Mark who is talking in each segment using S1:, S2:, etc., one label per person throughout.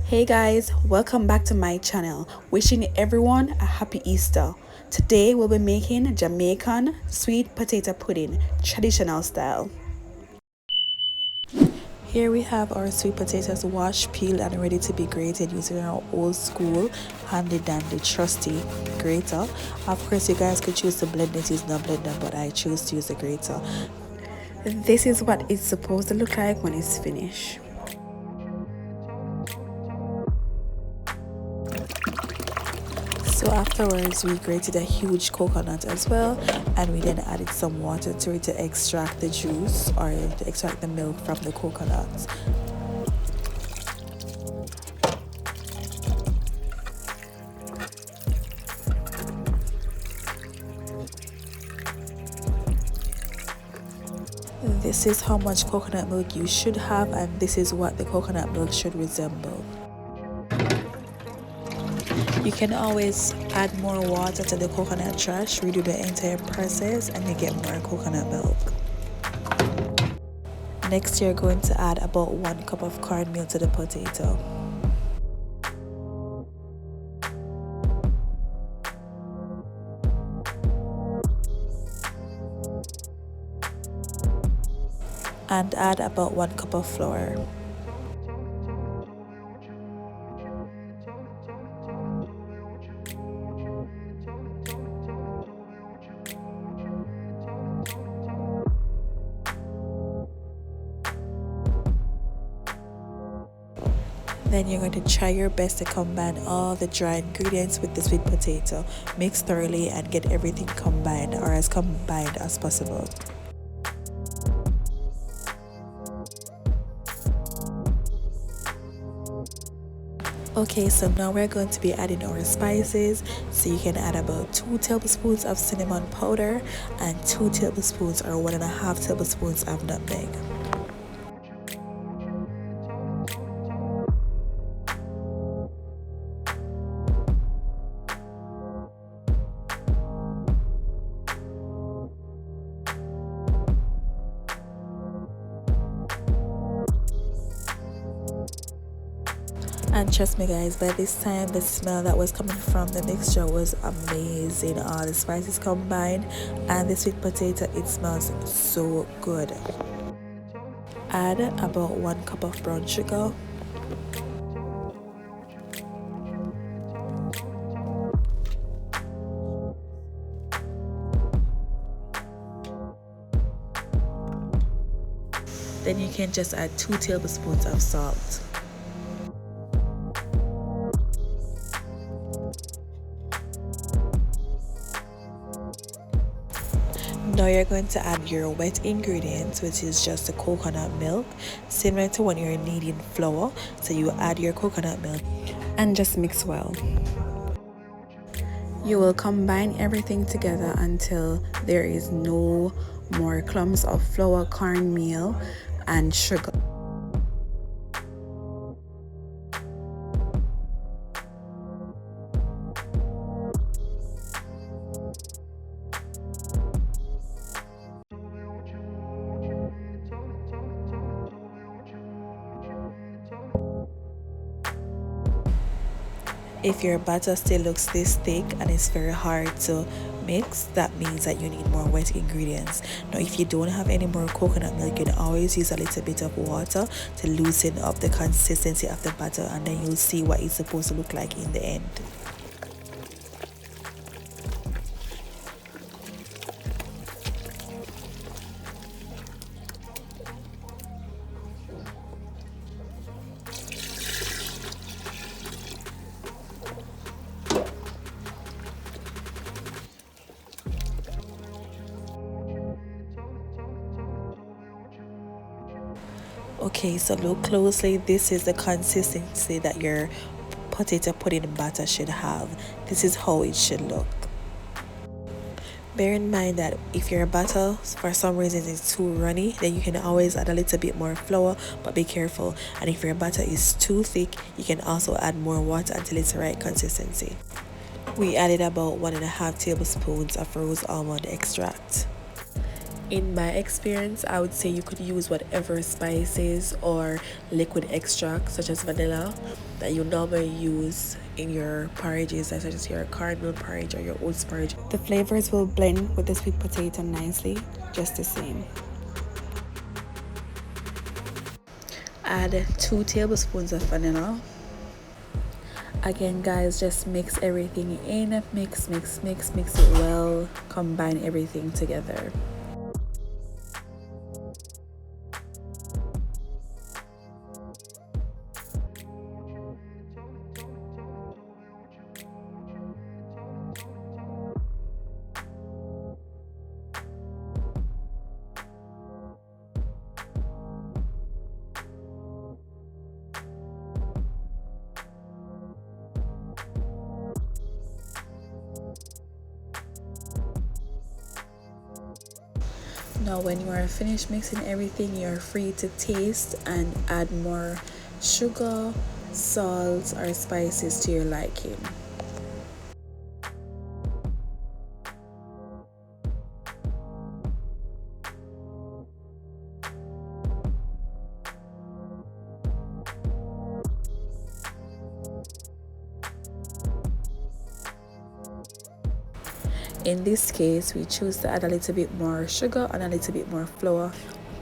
S1: Hey guys, welcome back to my channel. Wishing everyone a happy Easter. Today we'll be making Jamaican sweet potato pudding, traditional style. Here we have our sweet potatoes washed, peeled and ready to be grated using our old school handy dandy trusty grater. Of course you guys could choose to blend it using a blender, but I choose to use a grater. This is what it's supposed to look like when it's finished. So afterwards we grated a huge coconut as well, and we then added some water to it to extract the juice or to extract the milk from the coconut. This is how much coconut milk you should have, and this is what the coconut milk should resemble. You can always add more water to the coconut trash, redo the entire process, and you get more coconut milk. Next, you're going to add about 1 cup of cornmeal to the potato. And add about 1 cup of flour. Then you're going to try your best to combine all the dry ingredients with the sweet potato. Mix thoroughly and get everything combined, or as combined as possible. Okay, so now we're going to be adding our spices. So you can add about 2 tablespoons of cinnamon powder and 2 tablespoons or 1.5 tablespoons of nutmeg. And trust me guys, by this time the smell that was coming from the mixture was amazing. All the spices combined and the sweet potato, it smells so good. Add about 1 cup of brown sugar. Then you can just add 2 tablespoons of salt. Now you're going to add your wet ingredients, which is just the coconut milk, similar to when you're kneading flour. So you add your coconut milk and just mix well. You will combine everything together until there is no more clumps of flour, cornmeal and sugar. If your batter still looks this thick and it's very hard to mix, that means that you need more wet ingredients. Now if you don't have any more coconut milk, you can always use a little bit of water to loosen up the consistency of the batter, and then you'll see what it's supposed to look like in the end. Okay, so look closely. This is the consistency that your potato pudding batter should have. This is how it should look. Bear in mind that if your batter for some reason is too runny, then you can always add a little bit more flour, but be careful. And if your batter is too thick, you can also add more water until it's the right consistency. We added about 1.5 tablespoons of rose almond extract. In my experience, I would say you could use whatever spices or liquid extract such as vanilla that you normally use in your porridges, such as your caramel porridge or your oats porridge. The flavors will blend with the sweet potato nicely, just the same. Add 2 tablespoons of vanilla. Again guys, just mix everything in, mix it well, combine everything together. Now when you are finished mixing everything, you're free to taste and add more sugar, salt or spices to your liking. In this case, we choose to add a little bit more sugar and a little bit more flour.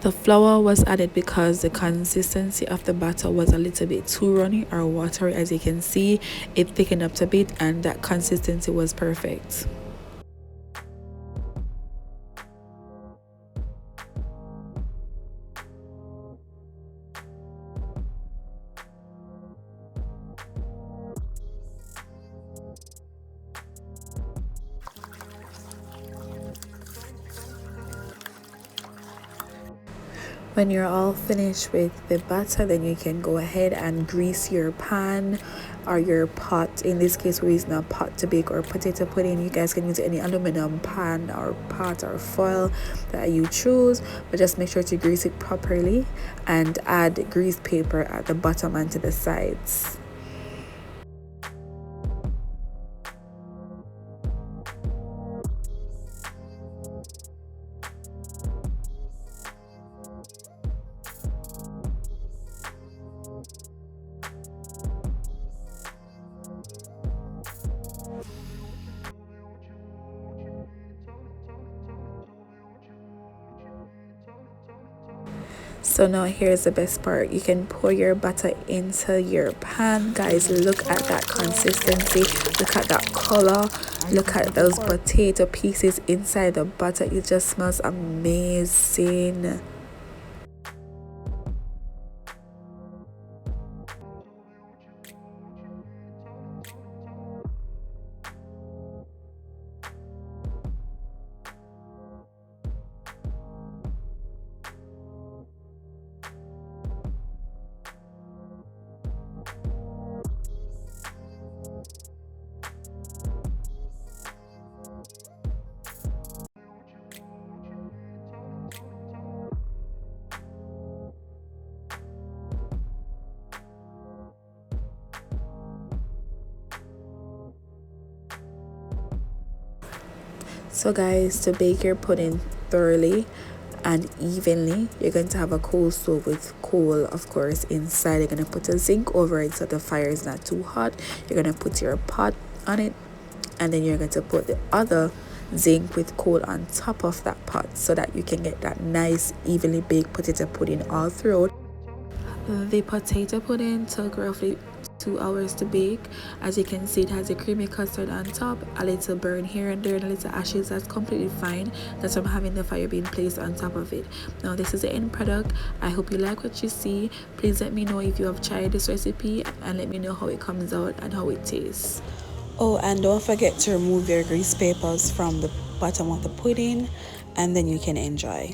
S1: The flour was added because the consistency of the batter was a little bit too runny or watery. As you can see, it thickened up a bit and that consistency was perfect. When you're all finished with the batter, then you can go ahead and grease your pan or your pot. In this case, we're using a pot to bake or potato pudding. You guys can use any aluminum pan or pot or foil that you choose, but just make sure to grease it properly and add grease paper at the bottom and to the sides. So now here's the best part. You can pour your butter into your pan. Guys, look at that consistency, look at that color, look at those potato pieces inside the butter. It just smells amazing. So guys, to bake your pudding thoroughly and evenly, you're going to have a coal stove with coal, of course, inside. You're going to put a zinc over it so the fire is not too hot. You're going to put your pot on it, and then you're going to put the other zinc with coal on top of that pot so that you can get that nice evenly baked potato pudding all throughout. The potato pudding took roughly 2 hours to bake. As you can see, it has a creamy custard on top, a little burn here and there, and a little ashes. That's completely fine. That's from having the fire being placed on top of it. Now this is the end product. I hope you like what you see. Please let me know if you have tried this recipe and let me know how it comes out and how it tastes. Oh, and don't forget to remove your grease papers from the bottom of the pudding, and then you can enjoy.